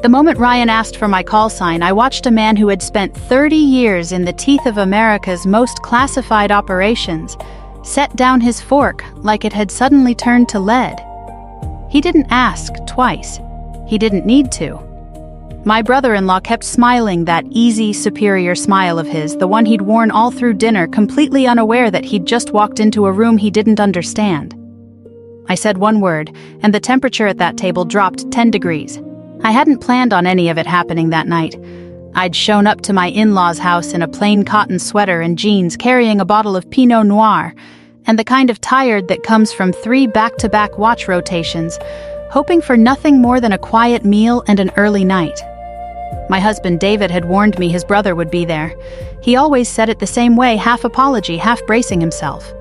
The moment Ryan asked for my call sign, I watched a man who had spent 30 years in the teeth of America's most classified operations set down his fork like it had suddenly turned to lead. He didn't ask twice. He didn't need to. My brother-in-law kept smiling that easy, superior smile of his, the one he'd worn all through dinner, completely unaware that he'd just walked into a room he didn't understand. I said one word, and the temperature at that table dropped 10 degrees. I hadn't planned on any of it happening that night. I'd shown up to my in-laws' house in a plain cotton sweater and jeans, carrying a bottle of Pinot Noir, and the kind of tired that comes from 3 back-to-back watch rotations, hoping for nothing more than a quiet meal and an early night. My husband David had warned me his brother would be there. He always said it the same way, half apology, half bracing himself.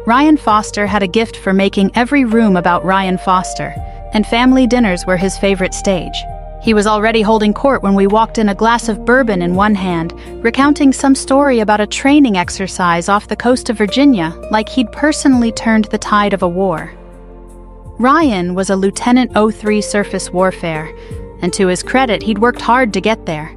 Ryan Foster had a gift for making every room about Ryan Foster, and family dinners were his favorite stage. He was already holding court when we walked in, a glass of bourbon in one hand, recounting some story about a training exercise off the coast of Virginia, like he'd personally turned the tide of a war. Ryan was a Lieutenant 03 surface warfare, and to his credit, he'd worked hard to get there.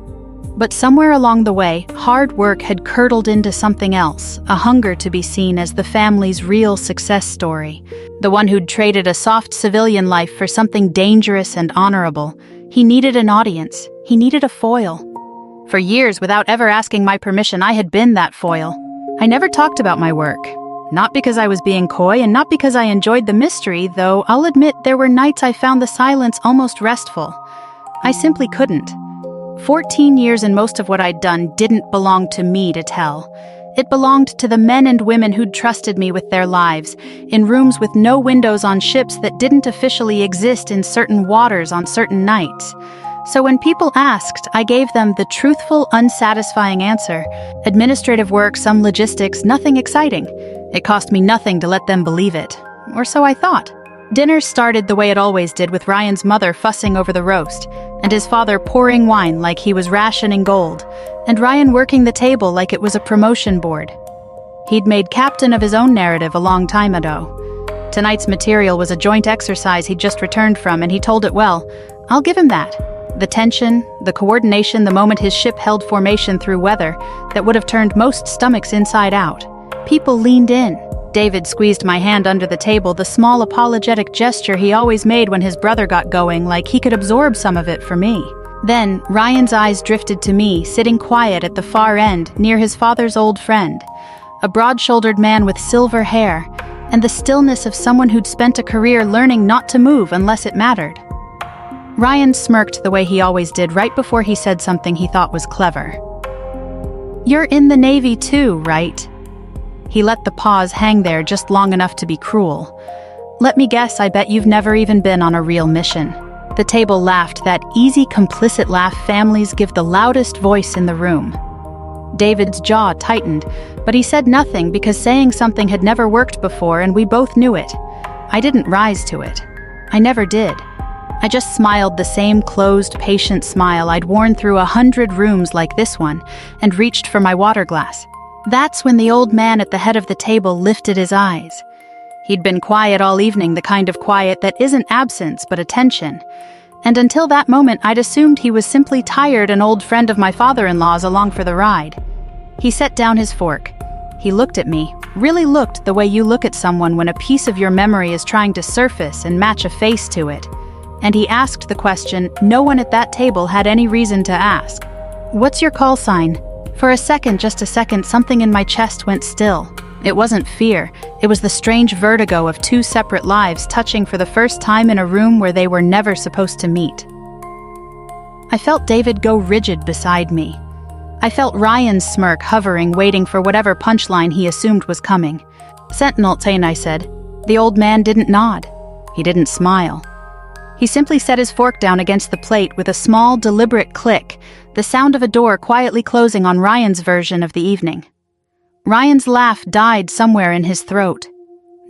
But somewhere along the way, hard work had curdled into something else, a hunger to be seen as the family's real success story, the one who'd traded a soft civilian life for something dangerous and honorable. He needed an audience. He needed a foil. For years, without ever asking my permission, I had been that foil. I never talked about my work. Not because I was being coy and not because I enjoyed the mystery, though I'll admit there were nights I found the silence almost restful. I simply couldn't. 14 years and most of what I'd done didn't belong to me to tell. It belonged to the men and women who'd trusted me with their lives, in rooms with no windows on ships that didn't officially exist in certain waters on certain nights. So when people asked, I gave them the truthful, unsatisfying answer. Administrative work, some logistics, nothing exciting. It cost me nothing to let them believe it. Or so I thought. Dinner started the way it always did, with Ryan's mother fussing over the roast, and his father pouring wine like he was rationing gold, and Ryan working the table like it was a promotion board. He'd made captain of his own narrative a long time ago. Tonight's material was a joint exercise he'd just returned from, and he told it well. I'll give him that. The tension, the coordination, the moment his ship held formation through weather that would have turned most stomachs inside out. People leaned in. David squeezed my hand under the table, the small apologetic gesture he always made when his brother got going, like he could absorb some of it for me. Then, Ryan's eyes drifted to me, sitting quiet at the far end, near his father's old friend. A broad-shouldered man with silver hair, and the stillness of someone who'd spent a career learning not to move unless it mattered. Ryan smirked the way he always did right before he said something he thought was clever. "You're in the Navy too, right?" He let the pause hang there just long enough to be cruel. "Let me guess, I bet you've never even been on a real mission." The table laughed, that easy, complicit laugh families give the loudest voice in the room. David's jaw tightened, but he said nothing because saying something had never worked before, and we both knew it. I didn't rise to it. I never did. I just smiled the same closed, patient smile I'd worn through 100 rooms like this one, and reached for my water glass. That's when the old man at the head of the table lifted his eyes. He'd been quiet all evening, the kind of quiet that isn't absence but attention. And until that moment, I'd assumed he was simply tired, an old friend of my father-in-law's along for the ride. He set down his fork. He looked at me, really looked the way you look at someone when a piece of your memory is trying to surface and match a face to it. And he asked the question no one at that table had any reason to ask. "What's your call sign?" For a second, just a second, something in my chest went still. It wasn't fear. It was the strange vertigo of 2 separate lives touching for the first time in a room where they were never supposed to meet. I felt David go rigid beside me. I felt Ryan's smirk hovering, waiting for whatever punchline he assumed was coming. "Sentinel Tain," I said. The old man didn't nod. He didn't smile. He simply set his fork down against the plate with a small, deliberate click, the sound of a door quietly closing on Ryan's version of the evening. Ryan's laugh died somewhere in his throat.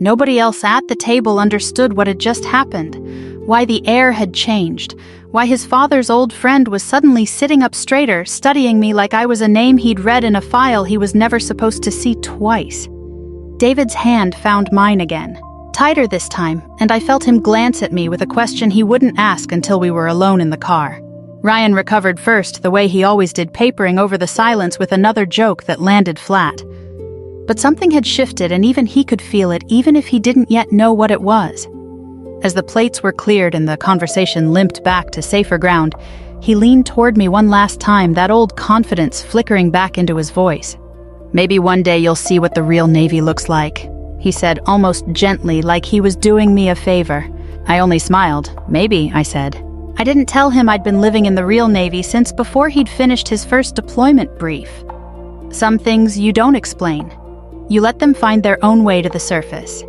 Nobody else at the table understood what had just happened, why the air had changed, why his father's old friend was suddenly sitting up straighter, studying me like I was a name he'd read in a file he was never supposed to see twice. David's hand found mine again. tighter this time, and I felt him glance at me with a question he wouldn't ask until we were alone in the car. Ryan recovered first, the way he always did, papering over the silence with another joke that landed flat. But something had shifted, and even he could feel it, even if he didn't yet know what it was. As the plates were cleared and the conversation limped back to safer ground, he leaned toward me one last time, that old confidence flickering back into his voice. "Maybe one day you'll see what the real Navy looks like," he said, almost gently, like he was doing me a favor. I only smiled. "Maybe," I said. I didn't tell him I'd been living in the real Navy since before he'd finished his first deployment brief. Some things you don't explain. You let them find their own way to the surface.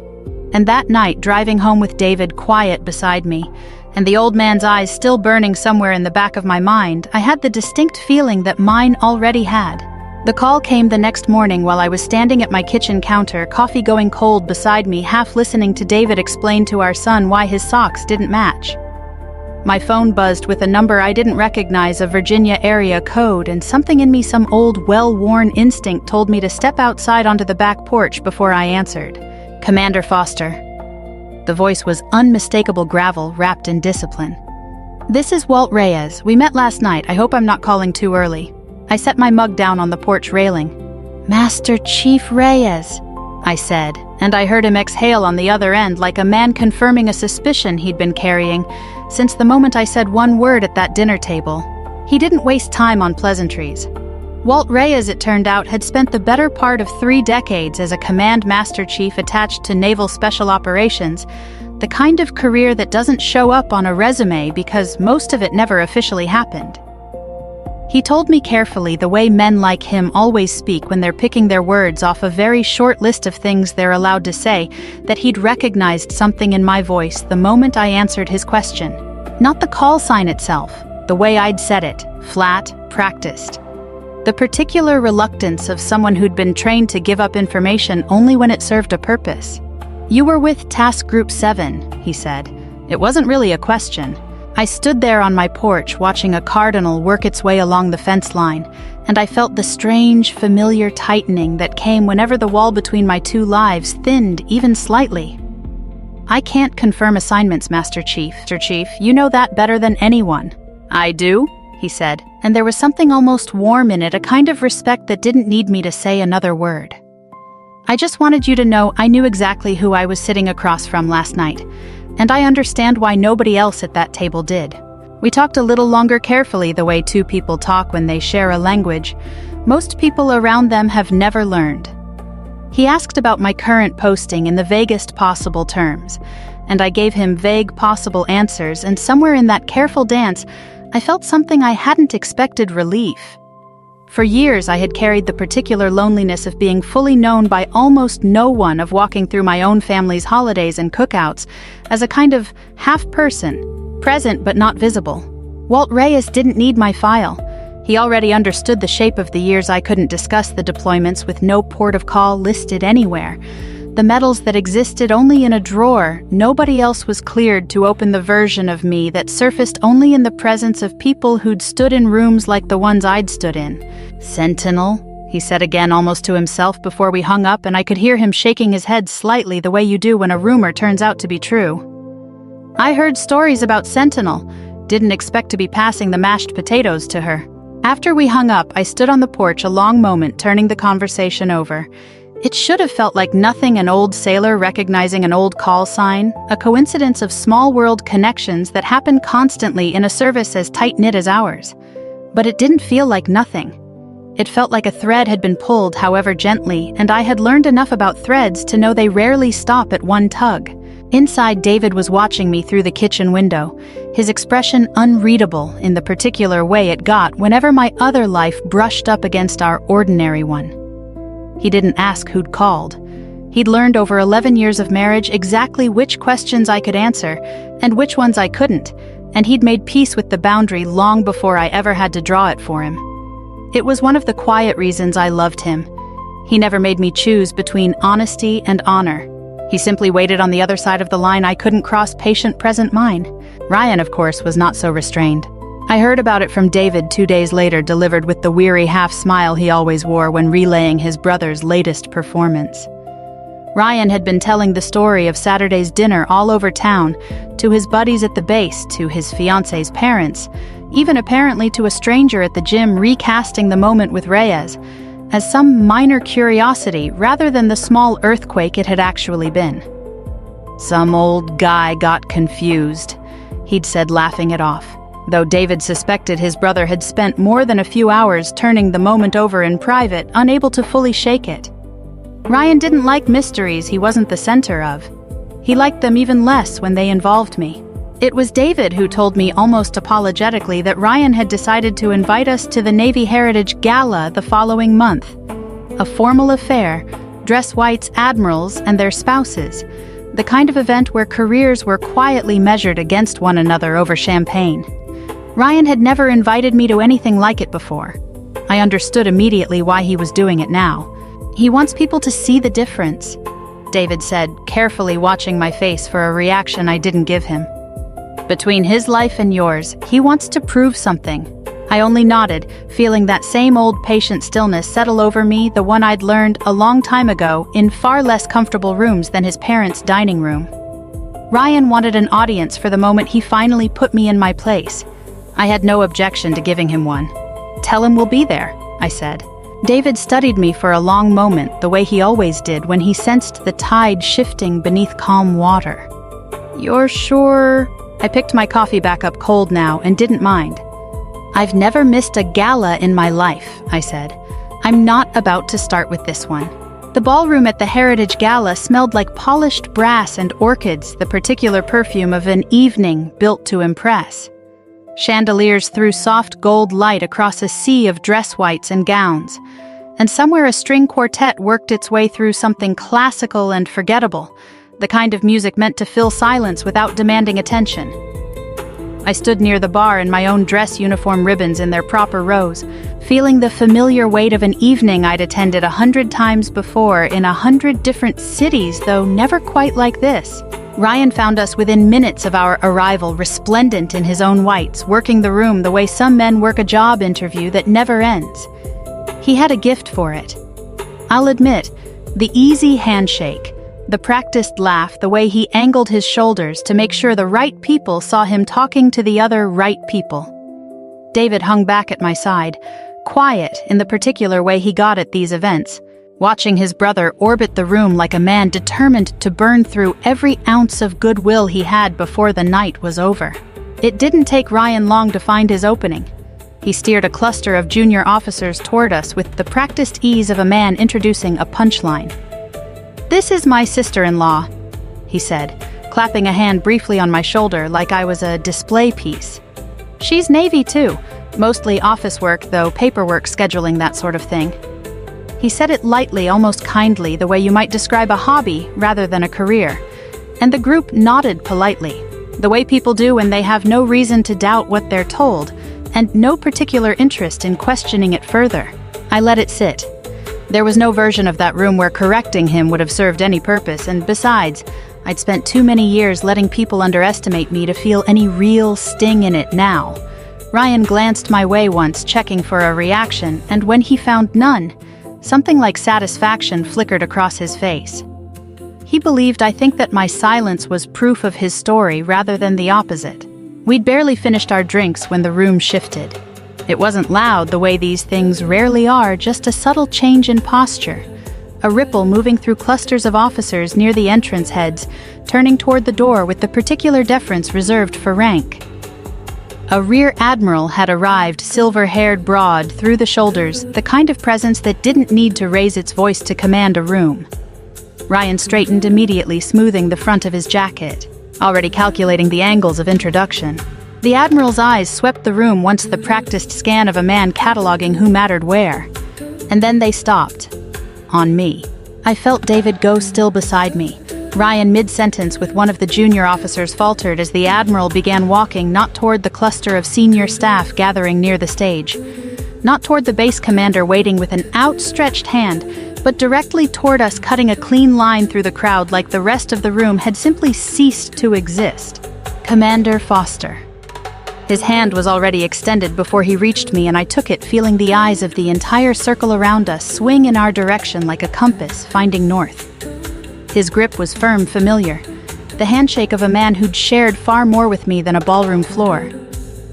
And that night, driving home with David quiet beside me, and the old man's eyes still burning somewhere in the back of my mind, I had the distinct feeling that mine already had. The call came the next morning while I was standing at my kitchen counter, coffee going cold beside me, half listening to David explain to our son why his socks didn't match. My phone buzzed with a number I didn't recognize, a Virginia area code, and something in me, some old, well-worn instinct, told me to step outside onto the back porch before I answered. "Commander Foster." The voice was unmistakable gravel wrapped in discipline. "This is Walt Reyes. We met last night. I hope I'm not calling too early." I set my mug down on the porch railing. "Master Chief Reyes," I said, and I heard him exhale on the other end, like a man confirming a suspicion he'd been carrying since the moment I said one word at that dinner table. He didn't waste time on pleasantries. Walt Reyes, it turned out, had spent the better part of 3 decades as a Command Master Chief attached to Naval Special Operations, the kind of career that doesn't show up on a resume because most of it never officially happened. He told me carefully, the way men like him always speak when they're picking their words off a very short list of things they're allowed to say, that he'd recognized something in my voice the moment I answered his question. Not the call sign itself, the way I'd said it, flat, practiced. The particular reluctance of someone who'd been trained to give up information only when it served a purpose. "You were with Task Group 7, he said. It wasn't really a question. I stood there on my porch watching a cardinal work its way along the fence line, and I felt the strange, familiar tightening that came whenever the wall between my 2 lives thinned even slightly. "I can't confirm assignments, Master Chief. You know that better than anyone." "I do," he said, and there was something almost warm in it, a kind of respect that didn't need me to say another word. "I just wanted you to know I knew exactly who I was sitting across from last night, and I understand why nobody else at that table did." We talked a little longer, carefully, the way 2 people talk when they share a language most people around them have never learned. He asked about my current posting in the vaguest possible terms, and I gave him vague possible answers, and somewhere in that careful dance, I felt something I hadn't expected: relief. For years I had carried the particular loneliness of being fully known by almost no one, of walking through my own family's holidays and cookouts as a kind of half-person, present but not visible. Walt Reyes didn't need my file. He already understood the shape of the years I couldn't discuss the deployments with no port of call listed anywhere. The medals that existed only in a drawer. Nobody else was cleared to open the version of me that surfaced only in the presence of people who'd stood in rooms like the ones I'd stood in. "Sentinel," he said again, almost to himself, before we hung up, and I could hear him shaking his head slightly, the way you do when a rumor turns out to be true. I heard stories about Sentinel. Didn't expect to be passing the mashed potatoes to her. After we hung up, I stood on the porch a long moment, turning the conversation over. It should have felt like nothing, an old sailor recognizing an old call sign, a coincidence of small world connections that happen constantly in a service as tight-knit as ours. But it didn't feel like nothing. It felt like a thread had been pulled, however gently, and I had learned enough about threads to know they rarely stop at one tug. Inside, David was watching me through the kitchen window, his expression unreadable in the particular way it got whenever my other life brushed up against our ordinary one. He didn't ask who'd called. He'd learned over 11 years of marriage exactly which questions I could answer and which ones I couldn't, and he'd made peace with the boundary long before I ever had to draw it for him. It was one of the quiet reasons I loved him. He never made me choose between honesty and honor. He simply waited on the other side of the line I couldn't cross, patient, present mine. Ryan, of course, was not so restrained. I heard about it from David 2 days later, delivered with the weary half-smile he always wore when relaying his brother's latest performance. Ryan had been telling the story of Saturday's dinner all over town, to his buddies at the base, to his fiance's parents, even apparently to a stranger at the gym, recasting the moment with Reyes as some minor curiosity rather than the small earthquake it had actually been. "Some old guy got confused," he'd said, laughing it off, though David suspected his brother had spent more than a few hours turning the moment over in private, unable to fully shake it. Ryan didn't like mysteries he wasn't the center of. He liked them even less when they involved me. It was David who told me almost apologetically that Ryan had decided to invite us to the Navy Heritage Gala the following month. A formal affair, dress whites admirals and their spouses, the kind of event where careers were quietly measured against one another over champagne. Ryan had never invited me to anything like it before. I understood immediately why he was doing it now. "He wants people to see the difference," David said, carefully watching my face for a reaction I didn't give him. "Between his life and yours, he wants to prove something." I only nodded, feeling that same old patient stillness settle over me, the one I'd learned a long time ago in far less comfortable rooms than his parents' dining room. Ryan wanted an audience for the moment he finally put me in my place. I had no objection to giving him one. "Tell him we'll be there," I said. David studied me for a long moment, the way he always did when he sensed the tide shifting beneath calm water. "You're sure?" I picked my coffee back up cold now and didn't mind. "I've never missed a gala in my life," I said. "I'm not about to start with this one." The ballroom at the Heritage Gala smelled like polished brass and orchids, the particular perfume of an evening built to impress. Chandeliers threw soft gold light across a sea of dress whites and gowns, and somewhere a string quartet worked its way through something classical and forgettable, the kind of music meant to fill silence without demanding attention. I stood near the bar in my own dress uniform ribbons in their proper rows, feeling the familiar weight of an evening I'd attended 100 times before in 100 different cities, though never quite like this. Ryan found us within minutes of our arrival, resplendent in his own whites, working the room the way some men work a job interview that never ends. He had a gift for it. I'll admit, the easy handshake, the practiced laugh, the way he angled his shoulders to make sure the right people saw him talking to the other right people. David hung back at my side, quiet in the particular way he got at these events, watching his brother orbit the room like a man determined to burn through every ounce of goodwill he had before the night was over. It didn't take Ryan long to find his opening. He steered a cluster of junior officers toward us with the practiced ease of a man introducing a punchline. "This is my sister-in-law," he said, clapping a hand briefly on my shoulder like I was a display piece. "She's Navy too, mostly office work, though paperwork, scheduling, that sort of thing." He said it lightly, almost kindly, the way you might describe a hobby rather than a career, and the group nodded politely, the way people do when they have no reason to doubt what they're told, and no particular interest in questioning it further. I let it sit. There was no version of that room where correcting him would have served any purpose, and besides, I'd spent too many years letting people underestimate me to feel any real sting in it now. Ryan glanced my way once, checking for a reaction, and when he found none, something like satisfaction flickered across his face. He believed, I think, that my silence was proof of his story rather than the opposite. We'd barely finished our drinks when the room shifted. It wasn't loud the way these things rarely are, just a subtle change in posture. A ripple moving through clusters of officers near the entrance heads, turning toward the door with the particular deference reserved for rank. A rear admiral had arrived, silver-haired, broad, through the shoulders, the kind of presence that didn't need to raise its voice to command a room. Ryan straightened immediately, smoothing the front of his jacket, already calculating the angles of introduction. The admiral's eyes swept the room once the practiced scan of a man cataloging who mattered where, and then they stopped. On me. I felt David go still beside me. Ryan, mid-sentence with one of the junior officers, faltered as the admiral began walking not toward the cluster of senior staff gathering near the stage, not toward the base commander waiting with an outstretched hand, but directly toward us, cutting a clean line through the crowd like the rest of the room had simply ceased to exist. Commander Foster. His hand was already extended before he reached me, and I took it, feeling the eyes of the entire circle around us swing in our direction like a compass finding north. His grip was firm, familiar. The handshake of a man who'd shared far more with me than a ballroom floor.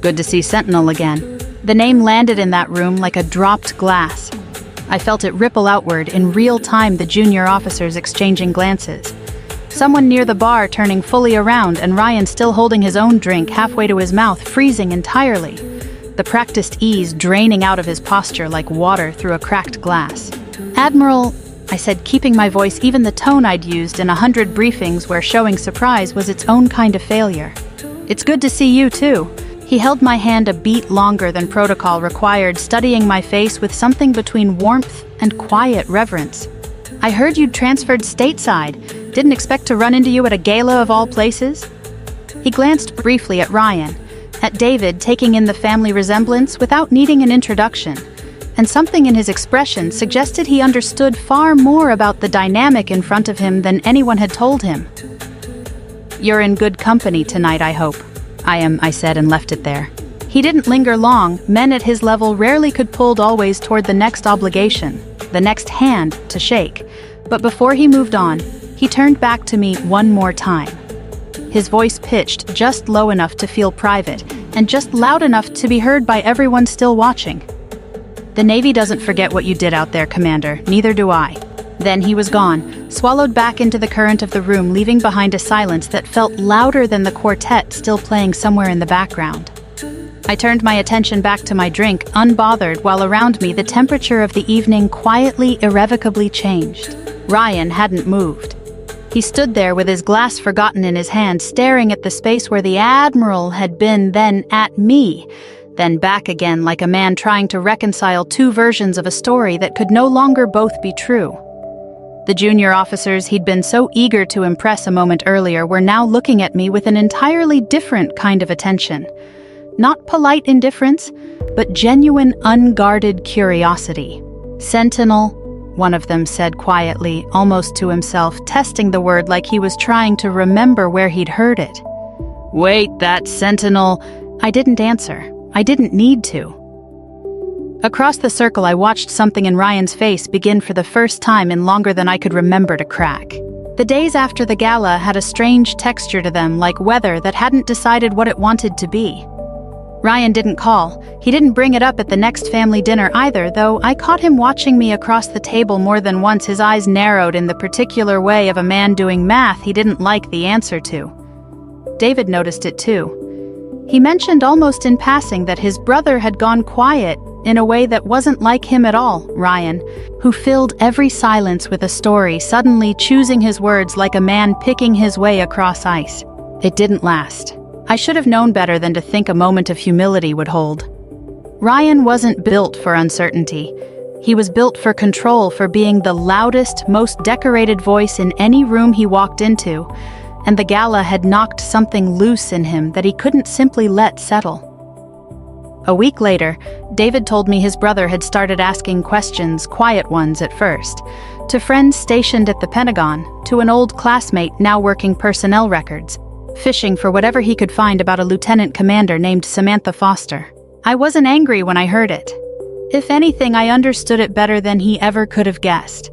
Good to see Sentinel again. The name landed in that room like a dropped glass. I felt it ripple outward, in real time, the junior officers exchanging glances. Someone near the bar turning fully around, and Ryan still holding his own drink halfway to his mouth, freezing entirely. The practiced ease draining out of his posture like water through a cracked glass. "Admiral," I said, keeping my voice even the tone I'd used in 100 briefings where showing surprise was its own kind of failure. "It's good to see you, too." He held my hand a beat longer than protocol required, studying my face with something between warmth and quiet reverence. "I heard you'd transferred stateside. Didn't expect to run into you at a gala of all places." He glanced briefly at Ryan, at David, taking in the family resemblance without needing an introduction, and something in his expression suggested he understood far more about the dynamic in front of him than anyone had told him. "You're in good company tonight, I hope." "I am," I said, and left it there. He didn't linger long. Men at his level rarely could pull always toward the next obligation, the next hand to shake. But before he moved on, he turned back to me one more time. His voice pitched just low enough to feel private, and just loud enough to be heard by everyone still watching. "The Navy doesn't forget what you did out there, Commander. Neither do I." Then he was gone, swallowed back into the current of the room, leaving behind a silence that felt louder than the quartet still playing somewhere in the background. I turned my attention back to my drink, unbothered, while around me the temperature of the evening quietly, irrevocably changed. Ryan hadn't moved. He stood there with his glass forgotten in his hand, staring at the space where the Admiral had been, then at me, then back again, like a man trying to reconcile two versions of a story that could no longer both be true. The junior officers he'd been so eager to impress a moment earlier were now looking at me with an entirely different kind of attention. Not polite indifference, but genuine, unguarded curiosity. "Sentinel," one of them said quietly, almost to himself, testing the word like he was trying to remember where he'd heard it. "Wait, that Sentinel—" I didn't answer. I didn't need to. Across the circle, I watched something in Ryan's face begin for the first time in longer than I could remember to crack. The days after the gala had a strange texture to them, like weather that hadn't decided what it wanted to be. Ryan didn't call. He didn't bring it up at the next family dinner either, though I caught him watching me across the table more than once, his eyes narrowed in the particular way of a man doing math he didn't like the answer to. David noticed it too. He mentioned almost in passing that his brother had gone quiet in a way that wasn't like him at all, Ryan, who filled every silence with a story, suddenly choosing his words like a man picking his way across ice. It didn't last. I should have known better than to think a moment of humility would hold. Ryan wasn't built for uncertainty. He was built for control, for being the loudest, most decorated voice in any room he walked into, and the gala had knocked something loose in him that he couldn't simply let settle. A week later, David told me his brother had started asking questions, quiet ones at first, to friends stationed at the Pentagon, to an old classmate now working personnel records, fishing for whatever he could find about a lieutenant commander named Samantha Foster. I wasn't angry when I heard it. If anything, I understood it better than he ever could have guessed.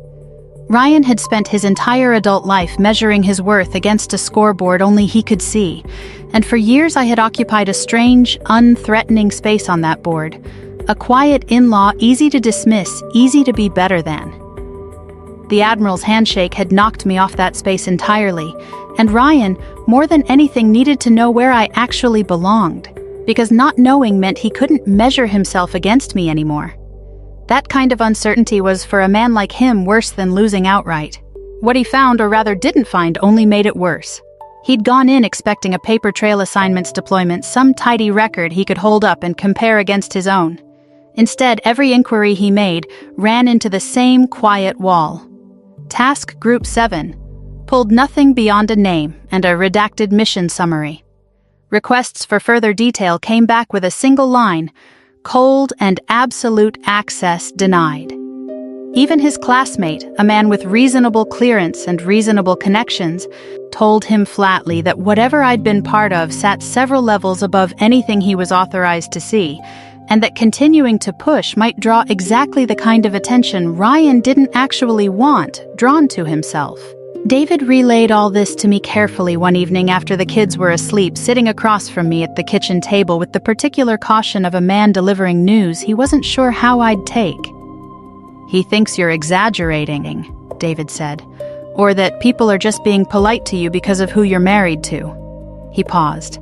Ryan had spent his entire adult life measuring his worth against a scoreboard only he could see, and for years I had occupied a strange, unthreatening space on that board, a quiet in-law easy to dismiss, easy to be better than. The Admiral's handshake had knocked me off that space entirely, and Ryan, more than anything, needed to know where I actually belonged, because not knowing meant he couldn't measure himself against me anymore. That kind of uncertainty was, for a man like him, worse than losing outright. What he found, or rather didn't find, only made it worse. He'd gone in expecting a paper trail assignments deployment, some tidy record he could hold up and compare against his own. Instead, every inquiry he made ran into the same quiet wall. Task Group 7 pulled nothing beyond a name and a redacted mission summary. Requests for further detail came back with a single line: cold and absolute access denied. Even his classmate, a man with reasonable clearance and reasonable connections, told him flatly that whatever I'd been part of sat several levels above anything he was authorized to see, and that continuing to push might draw exactly the kind of attention Ryan didn't actually want drawn to himself. David relayed all this to me carefully one evening after the kids were asleep, sitting across from me at the kitchen table with the particular caution of a man delivering news he wasn't sure how I'd take. "He thinks you're exaggerating," David said, "or that people are just being polite to you because of who you're married to." He paused.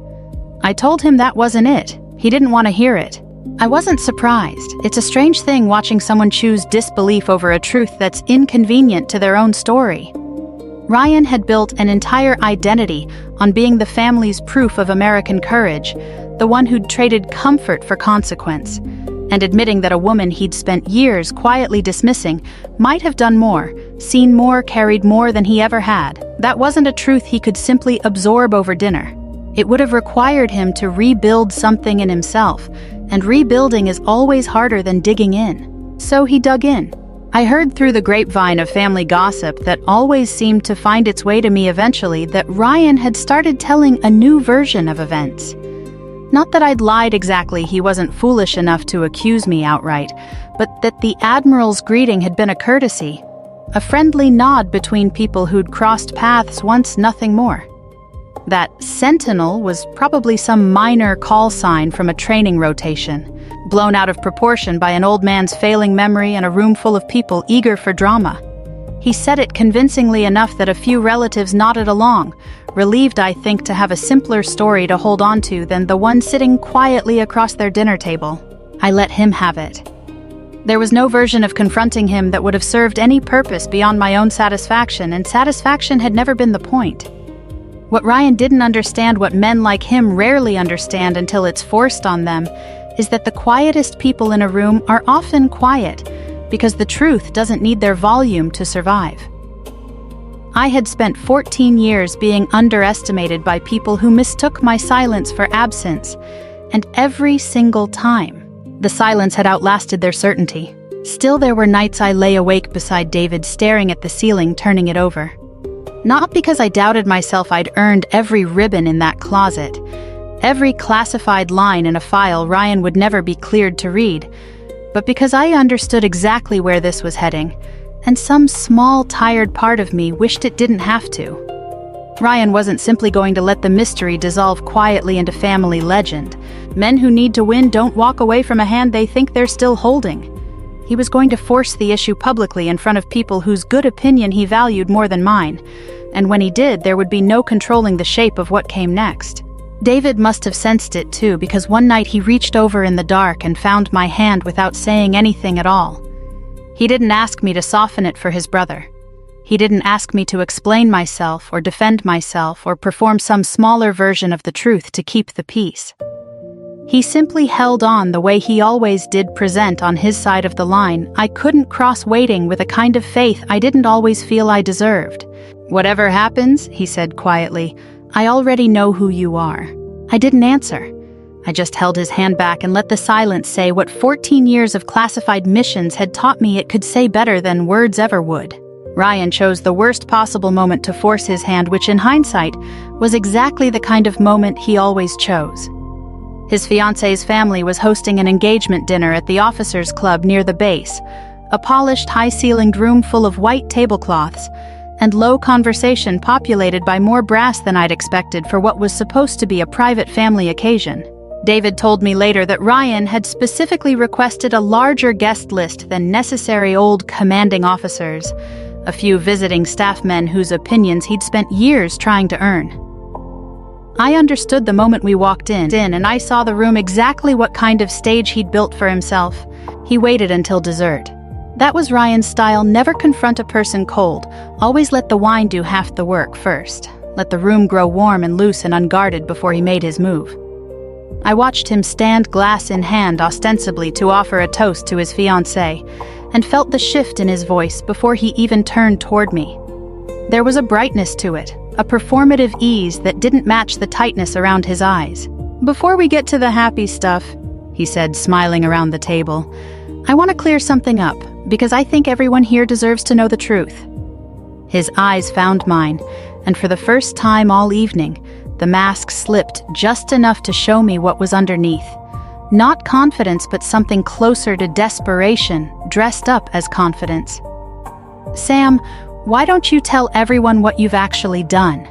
I told him that wasn't it. He didn't want to hear it. I wasn't surprised. It's a strange thing watching someone choose disbelief over a truth that's inconvenient to their own story. Ryan had built an entire identity on being the family's proof of American courage, the one who'd traded comfort for consequence, and admitting that a woman he'd spent years quietly dismissing might have done more, seen more, carried more than he ever had. That wasn't a truth he could simply absorb over dinner. It would have required him to rebuild something in himself, and rebuilding is always harder than digging in. So he dug in. I heard through the grapevine of family gossip that always seemed to find its way to me eventually that Ryan had started telling a new version of events. Not that I'd lied exactly, he wasn't foolish enough to accuse me outright, but that the Admiral's greeting had been a courtesy, a friendly nod between people who'd crossed paths once, nothing more. That Sentinel was probably some minor call sign from a training rotation, blown out of proportion by an old man's failing memory and a room full of people eager for drama. He said it convincingly enough that a few relatives nodded along, relieved, I think, to have a simpler story to hold on to than the one sitting quietly across their dinner table. I let him have it. There was no version of confronting him that would have served any purpose beyond my own satisfaction, and satisfaction had never been the point. What Ryan didn't understand, what men like him rarely understand until it's forced on them, is that the quietest people in a room are often quiet because the truth doesn't need their volume to survive. I had spent 14 years being underestimated by people who mistook my silence for absence, and every single time, the silence had outlasted their certainty. Still, there were nights I lay awake beside David, staring at the ceiling, turning it over. Not because I doubted myself I'd earned every ribbon in that closet, every classified line in a file Ryan would never be cleared to read, but because I understood exactly where this was heading, and some small, tired part of me wished it didn't have to. Ryan wasn't simply going to let the mystery dissolve quietly into family legend. Men who need to win don't walk away from a hand they think they're still holding. He was going to force the issue publicly in front of people whose good opinion he valued more than mine, and when he did, there would be no controlling the shape of what came next. David must have sensed it too, because one night he reached over in the dark and found my hand without saying anything at all. He didn't ask me to soften it for his brother. He didn't ask me to explain myself or defend myself or perform some smaller version of the truth to keep the peace. He simply held on the way he always did, present on his side of the line I couldn't cross, waiting with a kind of faith I didn't always feel I deserved. "Whatever happens," he said quietly, "I already know who you are." I didn't answer. I just held his hand back and let the silence say what 14 years of classified missions had taught me it could say better than words ever would. Ryan chose the worst possible moment to force his hand, which in hindsight was exactly the kind of moment he always chose. His fiancée's family was hosting an engagement dinner at the officers' club near the base, a polished, high-ceilinged room full of white tablecloths, and low conversation populated by more brass than I'd expected for what was supposed to be a private family occasion. David told me later that Ryan had specifically requested a larger guest list than necessary: old commanding officers, a few visiting staff men whose opinions he'd spent years trying to earn. I understood the moment we walked in, and I saw the room exactly what kind of stage he'd built for himself. He waited until dessert. That was Ryan's style: never confront a person cold, always let the wine do half the work first, let the room grow warm and loose and unguarded before he made his move. I watched him stand, glass in hand, ostensibly to offer a toast to his fiancée, and felt the shift in his voice before he even turned toward me. There was a brightness to it, a performative ease that didn't match the tightness around his eyes. "Before we get to the happy stuff," he said, smiling around the table, "I want to clear something up, because I think everyone here deserves to know the truth." His eyes found mine, and for the first time all evening, the mask slipped just enough to show me what was underneath. Not confidence, but something closer to desperation, dressed up as confidence. "Sam, Why don't you tell everyone what you've actually done?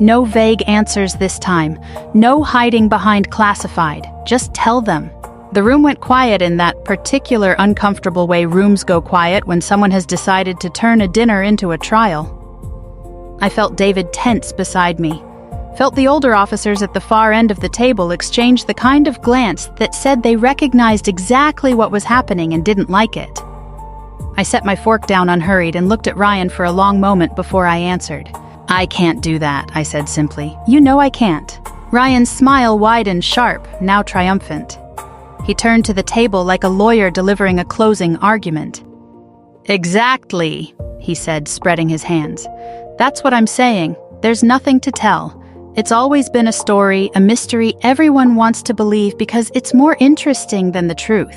No vague answers this time. No hiding behind classified. Just tell them. The room went quiet in that particular uncomfortable way rooms go quiet when someone has decided to turn a dinner into a trial. I felt David tense beside me. Felt the older officers at the far end of the table exchange the kind of glance that said they recognized exactly what was happening and didn't like it. I set my fork down unhurried and looked at Ryan for a long moment before I answered. "I can't do that," I said simply. "You know I can't." Ryan's smile widened sharp, now triumphant. He turned to the table like a lawyer delivering a closing argument. "Exactly," he said, spreading his hands. "That's what I'm saying. There's nothing to tell. It's always been a story, a mystery everyone wants to believe because it's more interesting than the truth.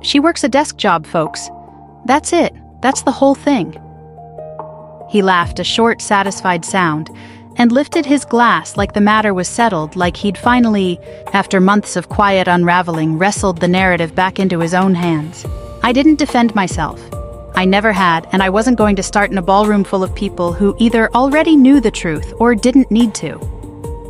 She works a desk job, folks. That's it. That's the whole thing." He laughed a short, satisfied sound and lifted his glass like the matter was settled, like he'd finally, after months of quiet unraveling, wrestled the narrative back into his own hands. I didn't defend myself. I never had, and I wasn't going to start in a ballroom full of people who either already knew the truth or didn't need to.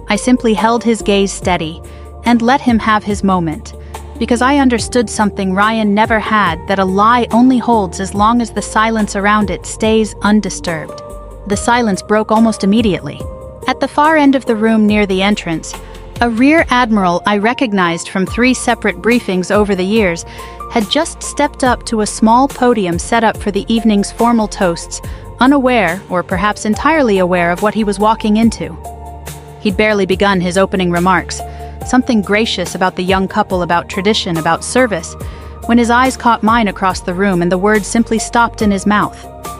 I simply held his gaze steady and let him have his moment, because I understood something Ryan never had, that a lie only holds as long as the silence around it stays undisturbed. The silence broke almost immediately. At the far end of the room near the entrance, a rear admiral I recognized from 3 separate briefings over the years had just stepped up to a small podium set up for the evening's formal toasts, unaware, or perhaps entirely aware, of what he was walking into. He'd barely begun his opening remarks, something gracious about the young couple, about tradition, about service, when his eyes caught mine across the room and the words simply stopped in his mouth.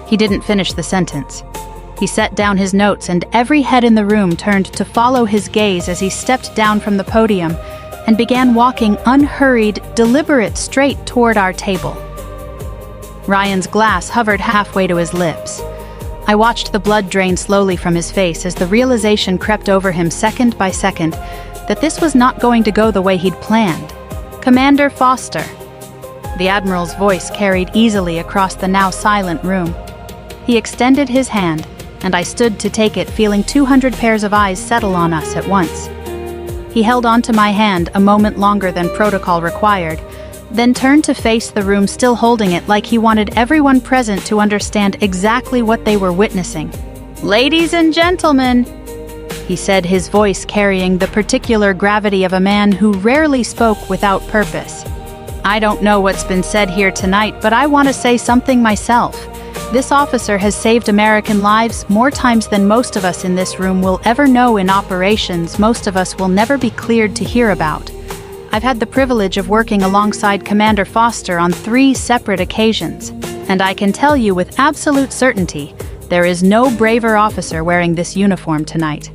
He didn't finish the sentence. He set down his notes and every head in the room turned to follow his gaze as he stepped down from the podium and began walking unhurried, deliberate, straight toward our table. Ryan's glass hovered halfway to his lips. I watched the blood drain slowly from his face as the realization crept over him second by second that this was not going to go the way he'd planned. "Commander Foster." The Admiral's voice carried easily across the now silent room. He extended his hand, and I stood to take it, feeling 200 pairs of eyes settle on us at once. He held onto my hand a moment longer than protocol required, then turned to face the room, still holding it, like he wanted everyone present to understand exactly what they were witnessing. "Ladies and gentlemen," he said, his voice carrying the particular gravity of a man who rarely spoke without purpose. "I don't know what's been said here tonight, but I want to say something myself. This officer has saved American lives more times than most of us in this room will ever know, in operations most of us will never be cleared to hear about. I've had the privilege of working alongside Commander Foster on 3 separate occasions, and I can tell you with absolute certainty, there is no braver officer wearing this uniform tonight."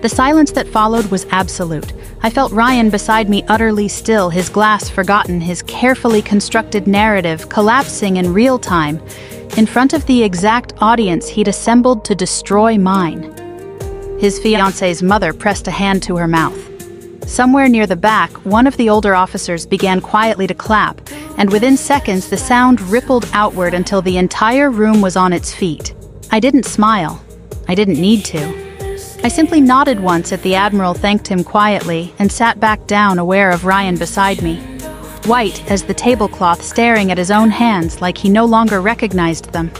The silence that followed was absolute. I felt Ryan beside me, utterly still, his glass forgotten, his carefully constructed narrative collapsing in real time, in front of the exact audience he'd assembled to destroy mine. His fiancée's mother pressed a hand to her mouth. Somewhere near the back, one of the older officers began quietly to clap, and within seconds the sound rippled outward until the entire room was on its feet. I didn't smile. I didn't need to. I simply nodded once at the Admiral, thanked him quietly, and sat back down, aware of Ryan beside me, white as the tablecloth, staring at his own hands like he no longer recognized them.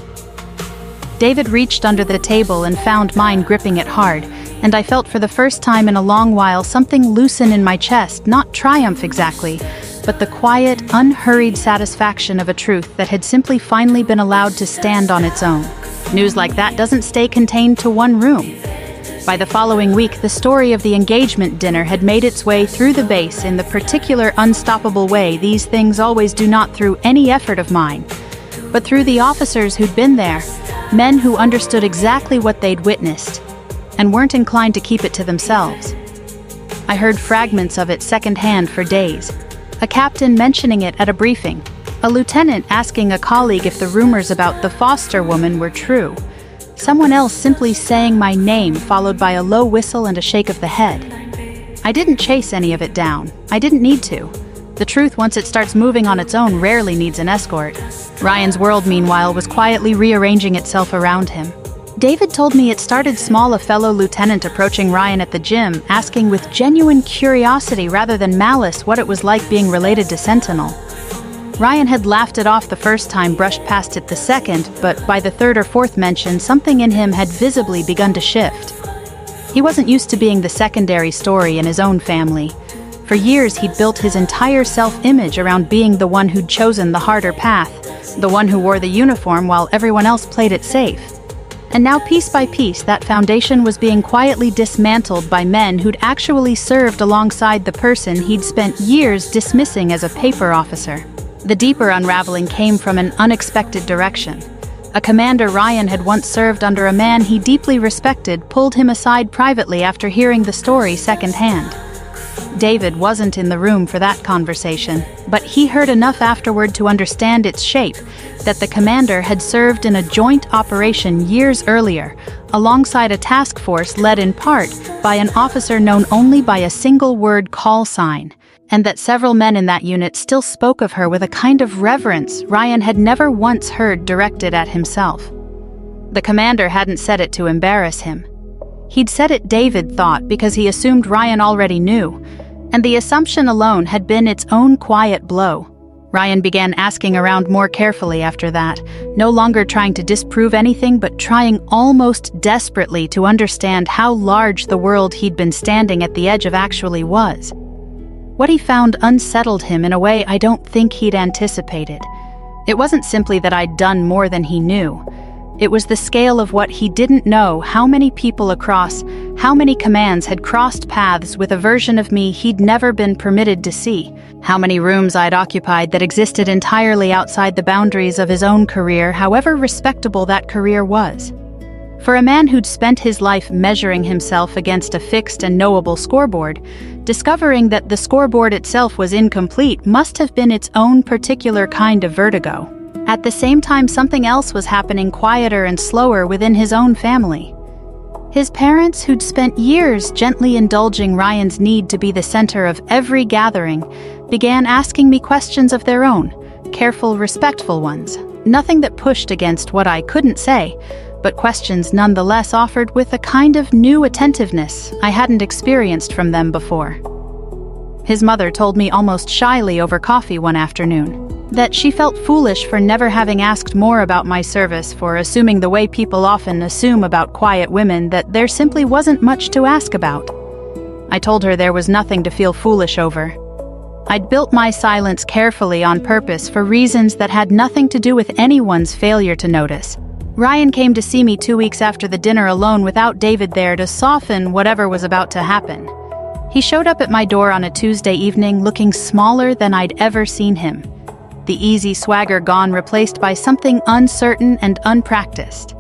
David reached under the table and found mine, gripping it hard, and I felt for the first time in a long while something loosen in my chest, not triumph exactly, but the quiet, unhurried satisfaction of a truth that had simply finally been allowed to stand on its own. News like that doesn't stay contained to one room. By the following week, the story of the engagement dinner had made its way through the base in the particular unstoppable way these things always do, not through any effort of mine, but through the officers who'd been there, men who understood exactly what they'd witnessed, and weren't inclined to keep it to themselves. I heard fragments of it secondhand for days, a captain mentioning it at a briefing, a lieutenant asking a colleague if the rumors about the Foster woman were true, someone else simply saying my name followed by a low whistle and a shake of the head. I didn't chase any of it down. I didn't need to. The truth, once it starts moving on its own, rarely needs an escort. Ryan's world, meanwhile, was quietly rearranging itself around him. David told me it started small, a fellow lieutenant approaching Ryan at the gym, asking with genuine curiosity rather than malice what it was like being related to Sentinel. Ryan had laughed it off the first time, brushed past it the second, but by the third or fourth mention, something in him had visibly begun to shift. He wasn't used to being the secondary story in his own family. For years, he'd built his entire self-image around being the one who'd chosen the harder path, the one who wore the uniform while everyone else played it safe. And now, piece by piece, that foundation was being quietly dismantled by men who'd actually served alongside the person he'd spent years dismissing as a paper officer. The deeper unraveling came from an unexpected direction. A commander Ryan had once served under, a man he deeply respected, pulled him aside privately after hearing the story secondhand. David wasn't in the room for that conversation, but he heard enough afterward to understand its shape, that the commander had served in a joint operation years earlier, alongside a task force led in part by an officer known only by a single word call sign, and that several men in that unit still spoke of her with a kind of reverence Ryan had never once heard directed at himself. The commander hadn't said it to embarrass him. He'd said it, David thought, because he assumed Ryan already knew, and the assumption alone had been its own quiet blow. Ryan began asking around more carefully after that, no longer trying to disprove anything but trying almost desperately to understand how large the world he'd been standing at the edge of actually was. What he found unsettled him in a way I don't think he'd anticipated. It wasn't simply that I'd done more than he knew. It was the scale of what he didn't know, how many people across, how many commands had crossed paths with a version of me he'd never been permitted to see, how many rooms I'd occupied that existed entirely outside the boundaries of his own career, however respectable that career was. For a man who'd spent his life measuring himself against a fixed and knowable scoreboard, discovering that the scoreboard itself was incomplete must have been its own particular kind of vertigo. At the same time, something else was happening, quieter and slower, within his own family. His parents, who'd spent years gently indulging Ryan's need to be the center of every gathering, began asking me questions of their own, careful, respectful ones. Nothing that pushed against what I couldn't say, but questions nonetheless offered with a kind of new attentiveness I hadn't experienced from them before. His mother told me almost shyly over coffee one afternoon that she felt foolish for never having asked more about my service, for assuming the way people often assume about quiet women, that there simply wasn't much to ask about. I told her there was nothing to feel foolish over. I'd built my silence carefully on purpose for reasons that had nothing to do with anyone's failure to notice. Ryan came to see me 2 weeks after the dinner alone without David there to soften whatever was about to happen. He showed up at my door on a Tuesday evening looking smaller than I'd ever seen him. The easy swagger gone, replaced by something uncertain and unpracticed.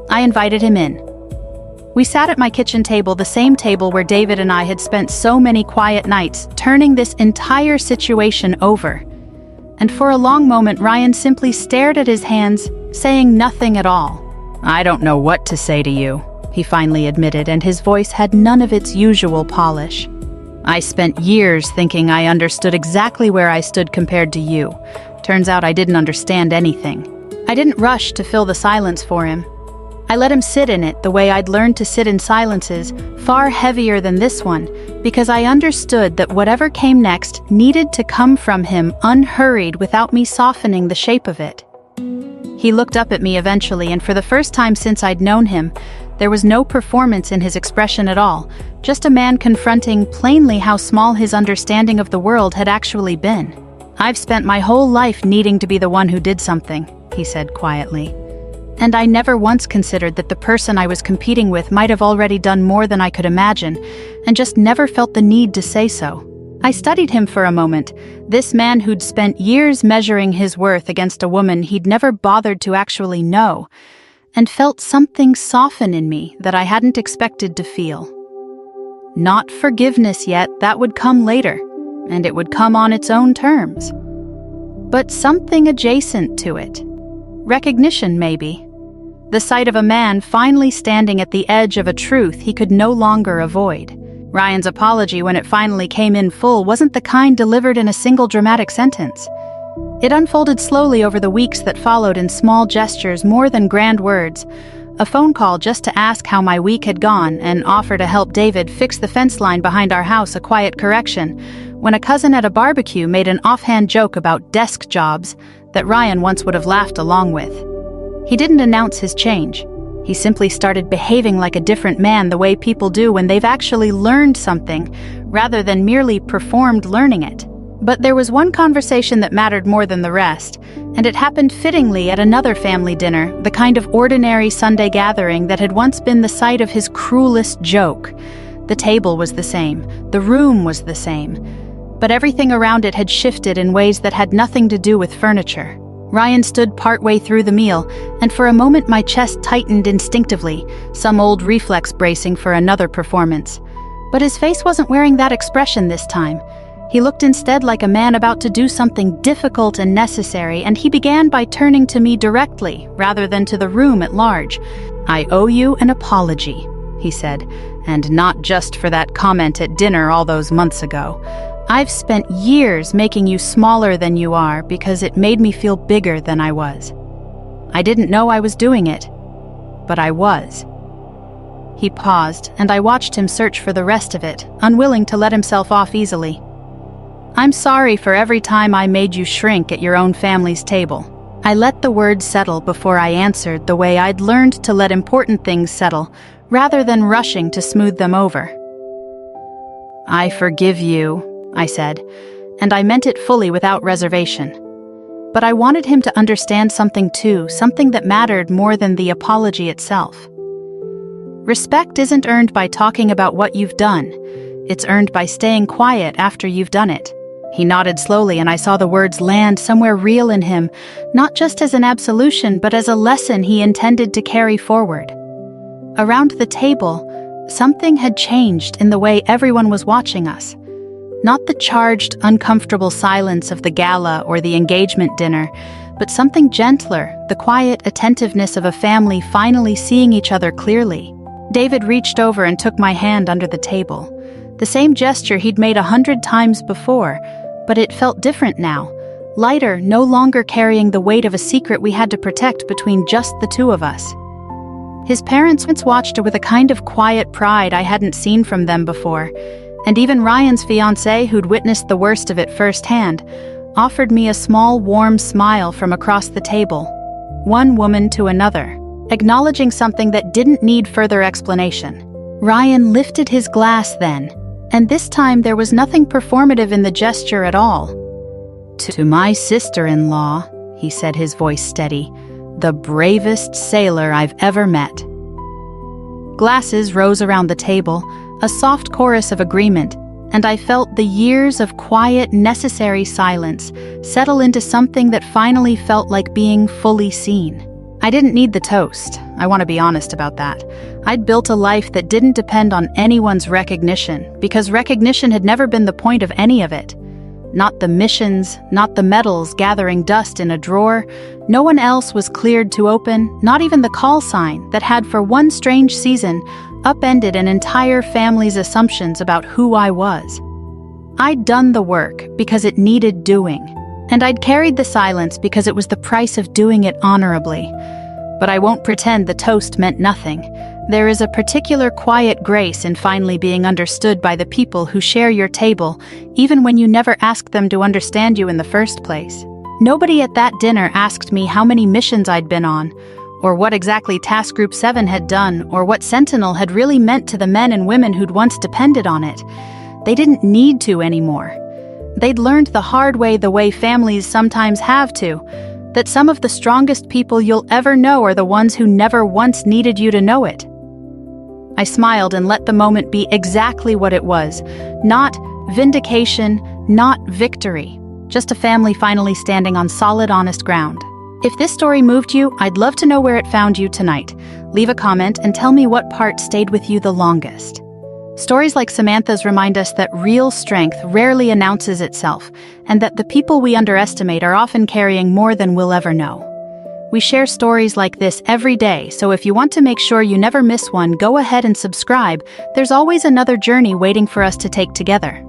I invited him in. We sat at my kitchen table, the same table where David and I had spent so many quiet nights, turning this entire situation over. And for a long moment, Ryan simply stared at his hands, saying nothing at all. "I don't know what to say to you," he finally admitted, and his voice had none of its usual polish. "I spent years thinking I understood exactly where I stood compared to you. Turns out I didn't understand anything." I didn't rush to fill the silence for him. I let him sit in it the way I'd learned to sit in silences, far heavier than this one, because I understood that whatever came next needed to come from him unhurried, without me softening the shape of it. He looked up at me eventually, and for the first time since I'd known him, there was no performance in his expression at all, just a man confronting plainly how small his understanding of the world had actually been. "I've spent my whole life needing to be the one who did something," he said quietly. "And I never once considered that the person I was competing with might have already done more than I could imagine, and just never felt the need to say so." I studied him for a moment, this man who'd spent years measuring his worth against a woman he'd never bothered to actually know, and felt something soften in me that I hadn't expected to feel. Not forgiveness yet, that would come later, and it would come on its own terms. But something adjacent to it. Recognition, maybe. The sight of a man finally standing at the edge of a truth he could no longer avoid. Ryan's apology, when it finally came in full, wasn't the kind delivered in a single dramatic sentence. It unfolded slowly over the weeks that followed in small gestures more than grand words. A phone call just to ask how my week had gone, an offer to help David fix the fence line behind our house, a quiet correction, when a cousin at a barbecue made an offhand joke about desk jobs that Ryan once would have laughed along with. He didn't announce his change. He simply started behaving like a different man, the way people do when they've actually learned something, rather than merely performed learning it. But there was one conversation that mattered more than the rest, and it happened fittingly at another family dinner, the kind of ordinary Sunday gathering that had once been the site of his cruelest joke. The table was the same, the room was the same, but everything around it had shifted in ways that had nothing to do with furniture. Ryan stood partway through the meal, and for a moment my chest tightened instinctively, some old reflex bracing for another performance. But his face wasn't wearing that expression this time. He looked instead like a man about to do something difficult and necessary, and he began by turning to me directly, rather than to the room at large. "I owe you an apology," he said, "and not just for that comment at dinner all those months ago. I've spent years making you smaller than you are because it made me feel bigger than I was. I didn't know I was doing it, but I was." He paused, and I watched him search for the rest of it, unwilling to let himself off easily. "I'm sorry for every time I made you shrink at your own family's table." I let the words settle before I answered the way I'd learned to let important things settle, rather than rushing to smooth them over. "I forgive you," I said, and I meant it fully without reservation. But I wanted him to understand something too, something that mattered more than the apology itself. Respect isn't earned by talking about what you've done. It's earned by staying quiet after you've done it. He nodded slowly, and I saw the words land somewhere real in him, not just as an absolution, but as a lesson he intended to carry forward. Around the table, something had changed in the way everyone was watching us. Not the charged, uncomfortable silence of the gala or the engagement dinner, but something gentler, the quiet attentiveness of a family finally seeing each other clearly. David reached over and took my hand under the table. The same gesture he'd made 100 times before, but it felt different now. Lighter, no longer carrying the weight of a secret we had to protect between just the two of us. His parents watched with a kind of quiet pride I hadn't seen from them before, and even Ryan's fiancée, who'd witnessed the worst of it firsthand, offered me a small, warm smile from across the table, one woman to another, acknowledging something that didn't need further explanation. Ryan lifted his glass then, and this time there was nothing performative in the gesture at all. "To my sister-in-law," he said, his voice steady, "the bravest sailor I've ever met." Glasses rose around the table, a soft chorus of agreement, and I felt the years of quiet, necessary silence settle into something that finally felt like being fully seen. I didn't need the toast. I want to be honest about that. I'd built a life that didn't depend on anyone's recognition, because recognition had never been the point of any of it. Not the missions, not the medals gathering dust in a drawer. No one else was cleared to open, not even the call sign that had for one strange season upended an entire family's assumptions about who I was. I'd done the work because it needed doing, and I'd carried the silence because it was the price of doing it honorably. But I won't pretend the toast meant nothing. There is a particular quiet grace in finally being understood by the people who share your table, even when you never asked them to understand you in the first place. Nobody at that dinner asked me how many missions I'd been on, or what exactly Task Group 7 had done, or what Sentinel had really meant to the men and women who'd once depended on it. They didn't need to anymore. They'd learned the hard way, the way families sometimes have to, that some of the strongest people you'll ever know are the ones who never once needed you to know it. I smiled and let the moment be exactly what it was. Not vindication, not victory. Just a family finally standing on solid, honest ground. If this story moved you, I'd love to know where it found you tonight. Leave a comment and tell me what part stayed with you the longest. Stories like Samantha's remind us that real strength rarely announces itself, and that the people we underestimate are often carrying more than we'll ever know. We share stories like this every day, so if you want to make sure you never miss one, go ahead and subscribe. There's always another journey waiting for us to take together.